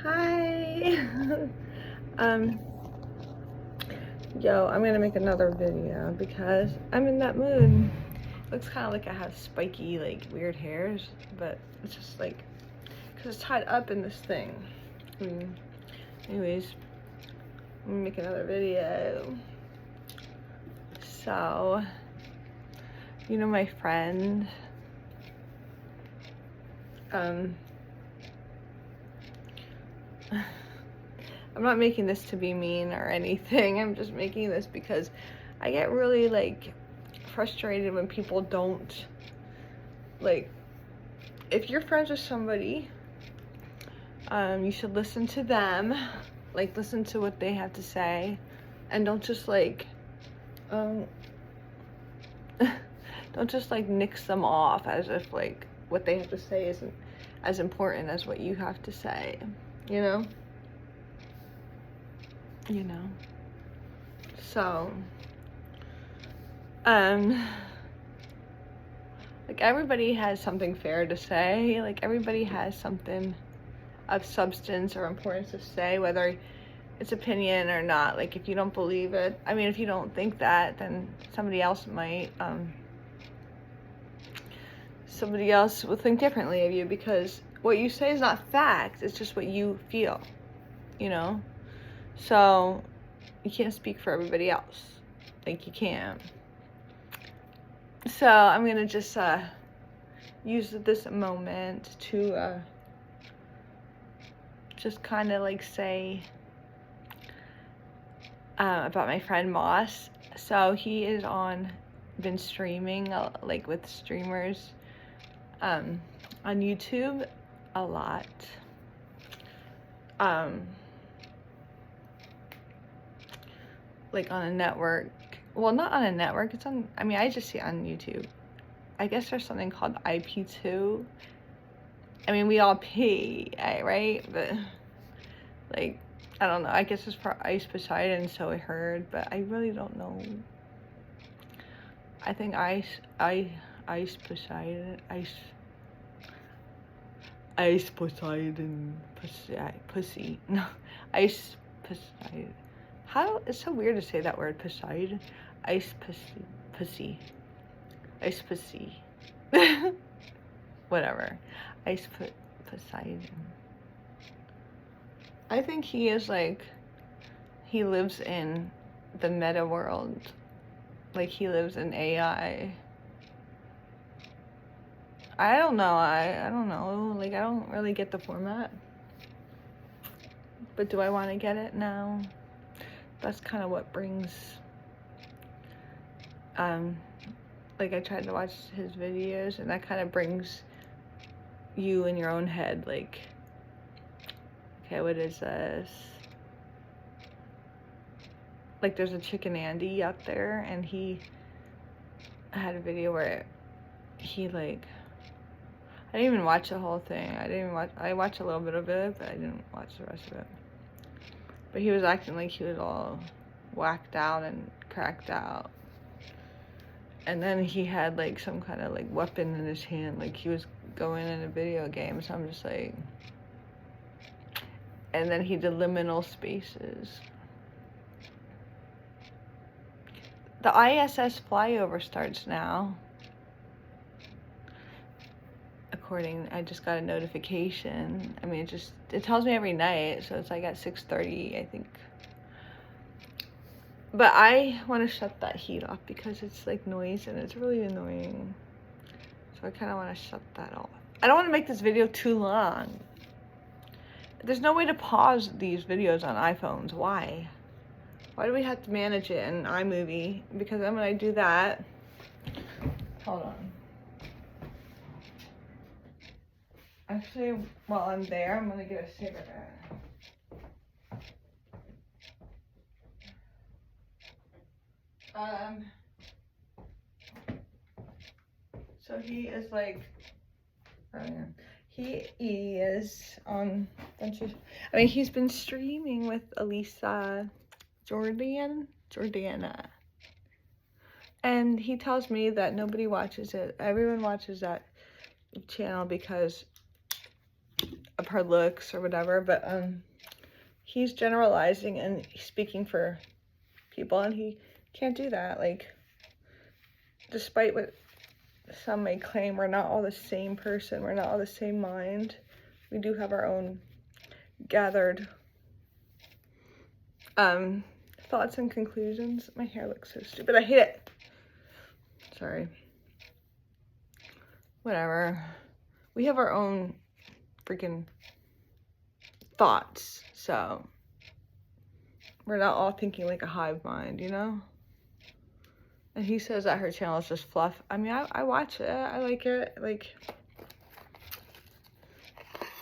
Hi. Yo, I'm gonna make another video because I'm in that mood. Looks kind of like I have spiky, like, weird hairs, but it's just like, because it's tied up in this thing. Anyways, I'm gonna make another video. So, you know my friend, I'm not making this to be mean or anything. I'm just making this because I get really, like, frustrated when people don't, like, if you're friends with somebody, you should listen to them, like, listen to what they have to say, and don't just, like, don't just, like, nix them off as if, like, what they have to say isn't as important as what you have to say, you know? So, like, everybody has something fair to say. Like, everybody has something of substance or importance to say, whether it's opinion or not. Like, if you don't believe it, I mean, if you don't think that, then somebody else might, somebody else will think differently of you, because what you say is not fact, it's just what you feel, you know? So, you can't speak for everybody else. Like, you can't. So, I'm gonna just, use this moment to, just kind of, like, say, about my friend Moss. So, he is been streaming, like, with streamers, on YouTube a lot. Like, on a network. Well, not on a network. It's on, I mean, I just see it on YouTube. I guess there's something called IP2. I mean, we all pay, right? But, like, I don't know. I guess it's for Ice Poseidon, so I heard, but I really don't know. I think Ice Poseidon, pussy. No, Ice Poseidon. It's so weird to say that word, Poseidon. Ice pussy. Ice pussy. Whatever. Poseidon. I think he is, like, he lives in the meta world. Like, he lives in AI. I don't know. I don't know. Like, I don't really get the format. But do I want to get it now? That's kind of what brings, like, I tried to watch his videos, and that kind of brings you in your own head, like, okay, what is this? Like, there's a Chicken Andy out there, and he had a video where he, like, I didn't even watch the whole thing. I watched a little bit of it, but I didn't watch the rest of it. But he was acting like he was all whacked out and cracked out. And then he had, like, some kind of, like, weapon in his hand, like he was going in a video game. So I'm just like, and then he did liminal spaces. The ISS flyover starts now. I just got a notification. I mean, it tells me every night, so it's like at 6:30, I think. But I want to shut that heat off because it's, like, noise and it's really annoying. So I kind of want to shut that off. I don't want to make this video too long. There's no way to pause these videos on iPhones. Why? Why do we have to manage it in iMovie? Because then when I do that, hold on. Actually, while I'm there, I'm gonna get a cigarette. So he is, like, he is on I mean, he's been streaming with Elisa Jordan, Jordana. And he tells me that nobody watches it. Everyone watches that channel because her looks or whatever, but he's generalizing and speaking for people, and he can't do that. Like, despite what some may claim, we're not all the same person, we're not all the same mind. We do have our own gathered thoughts and conclusions. My hair looks so stupid. I hate it. Sorry. Whatever. We have our own freaking thoughts, so we're not all thinking like a hive mind, you know? And he says that her channel is just fluff. I mean, I watch it. I like it. Like,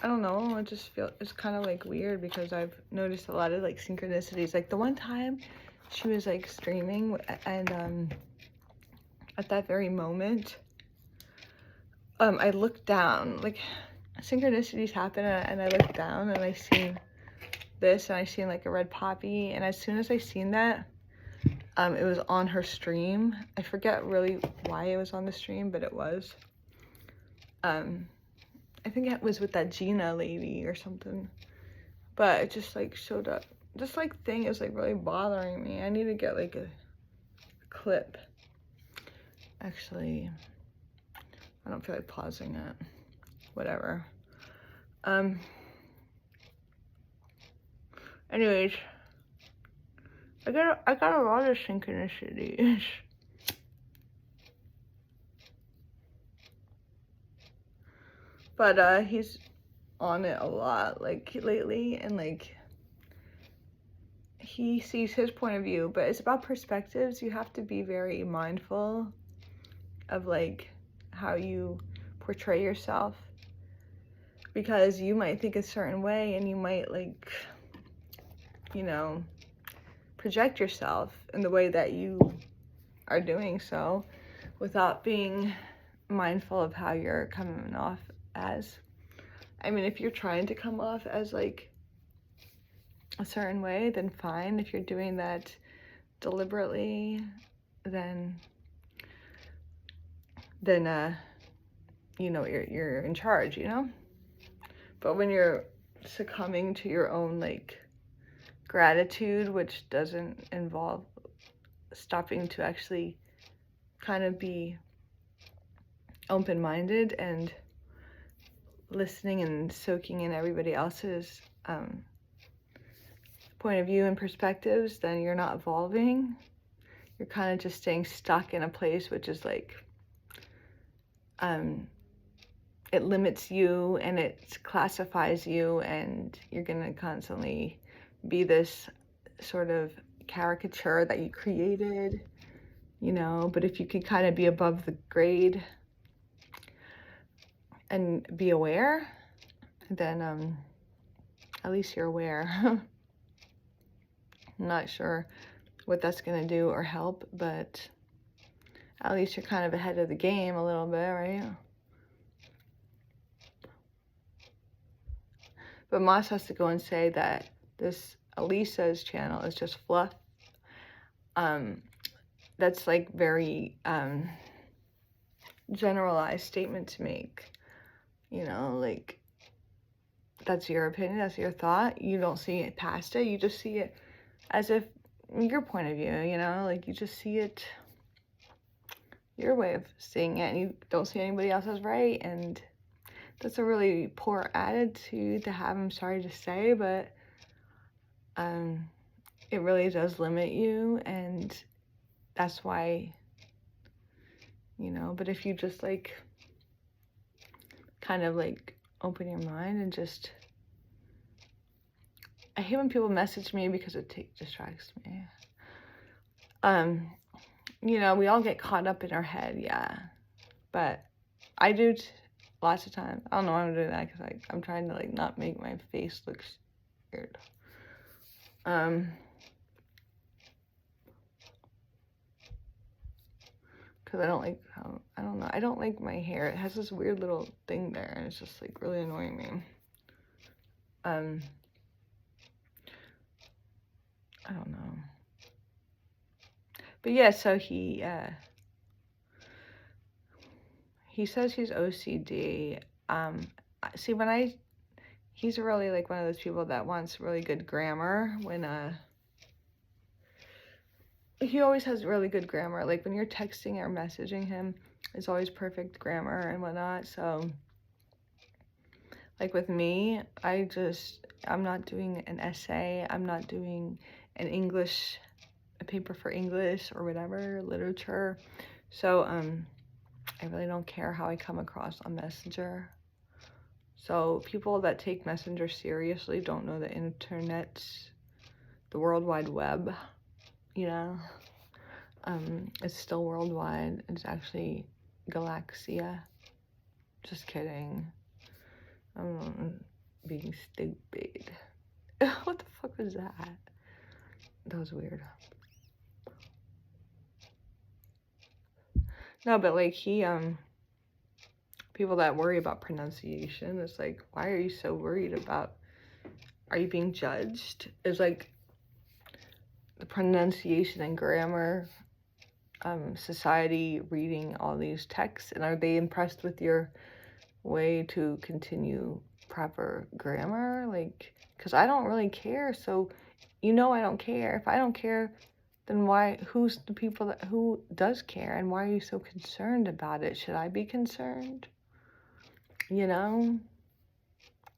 I don't know. I just feel it's kind of like weird because I've noticed a lot of like synchronicities. Like the one time she was like streaming and at that very moment, I looked down. Like synchronicities happen and I looked down and I seen this and I seen like a red poppy, and as soon as I seen that, it was on her stream. I forget really why it was on the stream, but it was. I think it was with that Gina lady or something. But it just like showed up. This like thing is like really bothering me. I need to get like a clip. Actually, I don't feel like pausing it. Whatever. Anyways, I got a lot of synchronicities. But he's on it a lot like lately, and like he sees his point of view, but it's about perspectives. You have to be very mindful of like how you portray yourself, because you might think a certain way and you might like, you know, project yourself in the way that you are doing so without being mindful of how you're coming off as. I mean, if you're trying to come off as like a certain way, then fine. If you're doing that deliberately, then you know, you're in charge, you know? But when you're succumbing to your own like gratitude, which doesn't involve stopping to actually kind of be open-minded and listening and soaking in everybody else's point of view and perspectives, then you're not evolving. You're kind of just staying stuck in a place which is like it limits you and it classifies you, and you're gonna constantly be this sort of caricature that you created, you know. But if you could kind of be above the grade and be aware, then at least you're aware. I'm not sure what that's gonna do or help, but at least you're kind of ahead of the game a little bit, right? But Moss has to go and say that this Elisa's channel is just fluff. That's like very generalized statement to make. You know, like, that's your opinion, that's your thought. You don't see it past it. You just see it as if your point of view, you know, like you just see it your way of seeing it, and you don't see anybody else as right. And that's a really poor attitude to have, I'm sorry to say, but it really does limit you, and that's why, you know. But if you just like kind of like open your mind and just, I hate when people message me because it distracts me. You know, we all get caught up in our head, yeah, but I do lots of times. I don't know why I'm doing that, because like I'm trying to like not make my face look weird. Because I don't like how, I don't know, I don't like my hair. It has this weird little thing there, and it's just like really annoying me. I don't know. But yeah, so he says he's OCD. See, when he's really like one of those people that wants really good grammar when he always has really good grammar. Like when you're texting or messaging him, it's always perfect grammar and whatnot. So like with me, I'm not doing an essay. I'm not doing a paper for English or whatever, literature. So I really don't care how I come across on Messenger. So people that take Messenger seriously don't know the internet's, the World Wide Web, you know? It's still worldwide. It's actually Galaxia. Just kidding. I'm being stupid. What the fuck was that? That was weird. No, but like people that worry about pronunciation, it's like, why are you so worried about, are you being judged? It's like the pronunciation and grammar society reading all these texts, and are they impressed with your way to continue proper grammar? Like, because I don't really care, so I don't care. If I don't care, then who's the people who does care, and why are you so concerned about it? Should I be concerned?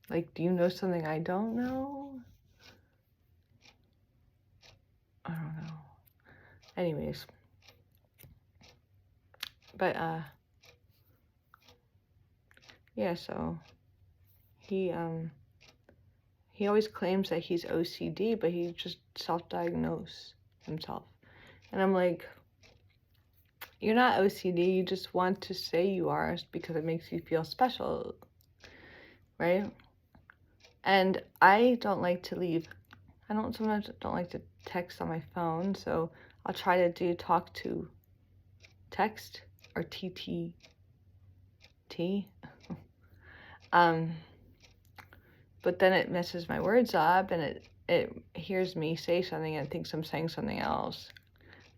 Like, do you know something I don't know? I don't know. Anyways, but yeah, so he always claims that he's OCD, but he just self-diagnosed himself. And I'm like, you're not OCD, you just want to say you are because it makes you feel special, right? And I sometimes don't like to text on my phone, so I'll try to do talk to text or TTT. But then it messes my words up, and it hears me say something and thinks I'm saying something else.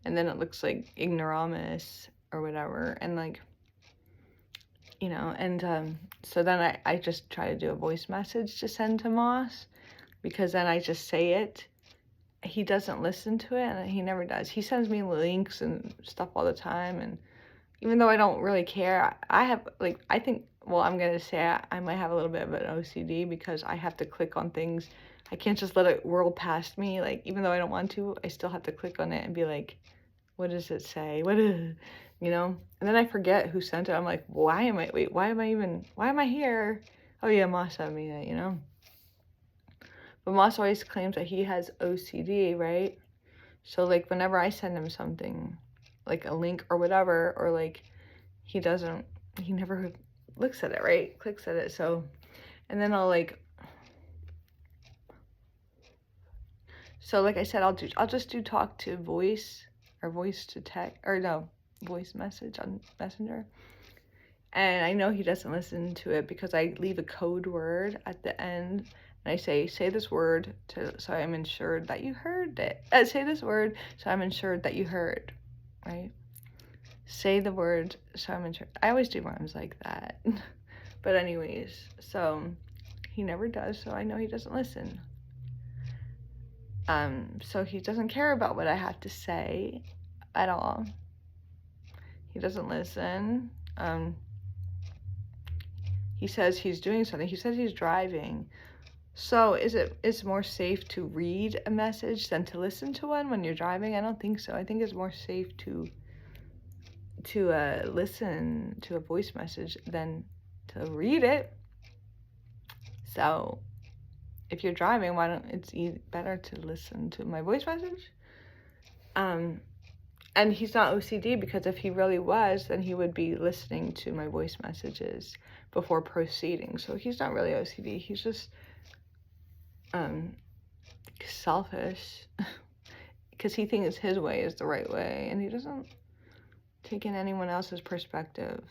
And then it looks like ignoramus or whatever. And like, so then I just try to do a voice message to send to Moss, because then I just say it. He doesn't listen to it, and he never does. He sends me links and stuff all the time, and even though I don't really care, I'm going to say I might have a little bit of an OCD because I have to click on things. I can't just let it whirl past me. Like, even though I don't want to, I still have to click on it and be like, what does it say? What is, And then I forget who sent it. I'm like, why am I here? Oh yeah, Moss sent me that, But Moss always claims that he has OCD, right? So like whenever I send him something, like a link or whatever, or like he never looks at it, right? Clicks at it. So, and then like I said, I'll just do talk to voice or voice to text, or no, voice message on Messenger. And I know he doesn't listen to it because I leave a code word at the end. And I say this word so I'm ensured that you heard it. Say this word so I'm ensured that you heard, right? Say the word so I'm ensured. I always do rhymes like that. But anyways, so he never does, so I know he doesn't listen. So he doesn't care about what I have to say at all. He doesn't listen. He says he's doing something. He says he's driving. So it's more safe to read a message than to listen to one when you're driving? I don't think so. I think it's more safe to listen to a voice message than to read it. So if you're driving, it's better to listen to my voice message? And he's not OCD, because if he really was, then he would be listening to my voice messages before proceeding. So he's not really OCD. He's just selfish because he thinks his way is the right way, and he doesn't take in anyone else's perspective.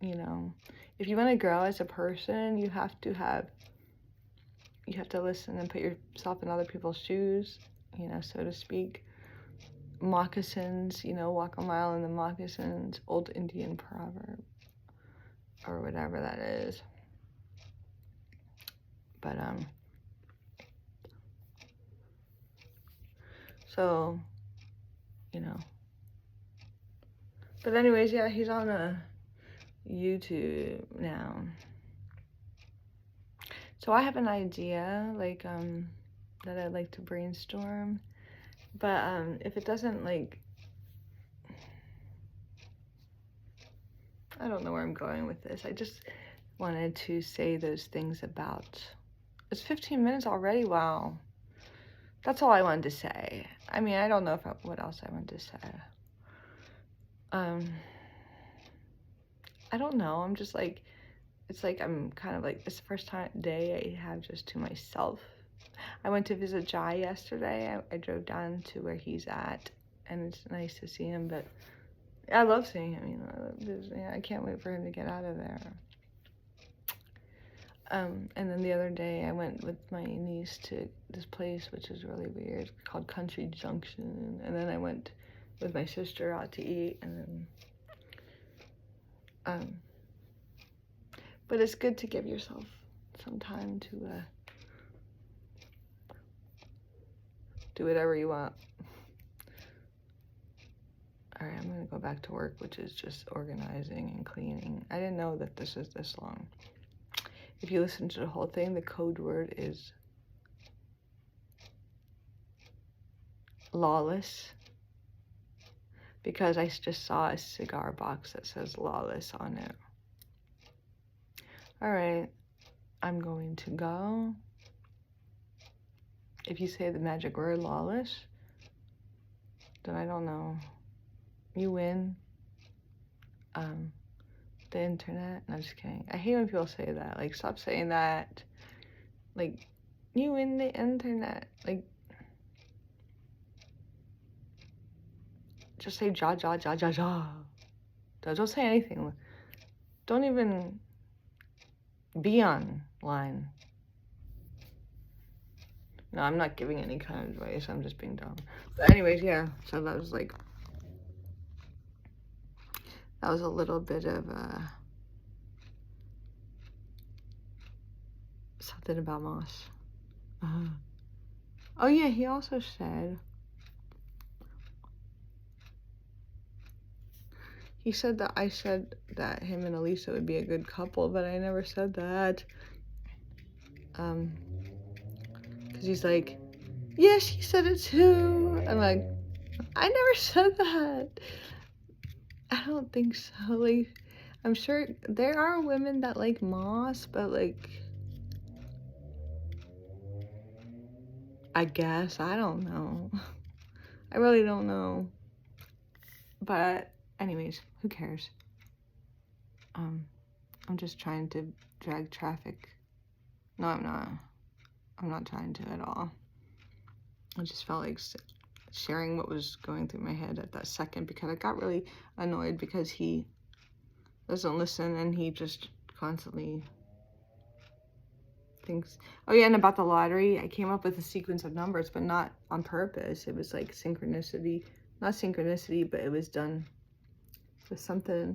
If you want to grow as a person, you have to listen and put yourself in other people's shoes, so to speak. Moccasins, walk a mile in the moccasins, old Indian proverb, or whatever that is. But, so, you know. But anyways, yeah, he's on YouTube now. So I have an idea, like, that I'd like to brainstorm. But, if it doesn't, like, I don't know where I'm going with this. I just wanted to say those things about, it's 15 minutes already, wow. That's all I wanted to say. I mean, I don't know what else I wanted to say. I don't know, I'm just like, it's like I'm kind of like, it's the first day I have just to myself. I went to visit Jai yesterday. I drove down to where he's at, and it's nice to see him, but I love seeing him, you know, I love visiting. I can't wait for him to get out of there. And then the other day I went with my niece to this place, which is really weird, called Country Junction, and then I went with my sister out to eat, and then, but it's good to give yourself some time to, do whatever you want. All right, I'm gonna go back to work, which is just organizing and cleaning. I didn't know that this is this long. If you listen to the whole thing, the code word is lawless, because I just saw a cigar box that says lawless on it. All right, I'm going to go. If you say the magic word lawless, then I don't know. You win. The internet. No, I'm just kidding. I hate when people say that. Like, stop saying that. Like, you win the internet. Like, just say ja ja ja ja ja. Don't say anything. Don't even be online. No, I'm not giving any kind of advice. I'm just being dumb. But anyways, yeah. So that was like, that was a little bit of something about Moss. Oh yeah, he also said, he said that I said that him and Elisa would be a good couple, but I never said that. Because he's like, yeah, she said it too. I'm like, I never said that. I don't think so. Like, I'm sure there are women that like Moss, but like, I guess, I don't know. I really don't know. But anyways, who cares? I'm just trying to drag traffic. No, I'm not. I'm not trying to at all. I just felt like sharing what was going through my head at that second, because I got really annoyed because he doesn't listen and he just constantly thinks, oh yeah, and about the lottery, I came up with a sequence of numbers, but not on purpose. It was like synchronicity, not synchronicity, but it was done with something.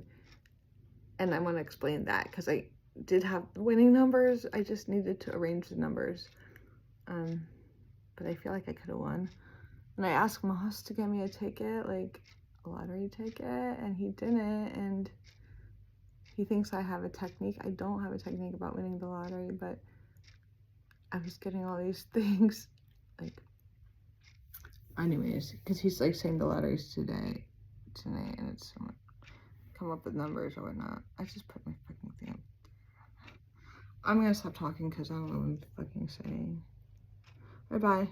And I want to explain that because I did have winning numbers. I just needed to arrange the numbers. But I feel like I could have won. And I asked Moss to get me a ticket, like a lottery ticket, and he didn't. And he thinks I have a technique. I don't have a technique about winning the lottery, but I was getting all these things, like, anyways, because he's like saying the lottery's today, and it's come up with numbers or whatnot. I just put my fucking thing up. I'm gonna stop talking because I don't know what I'm fucking saying. Bye bye.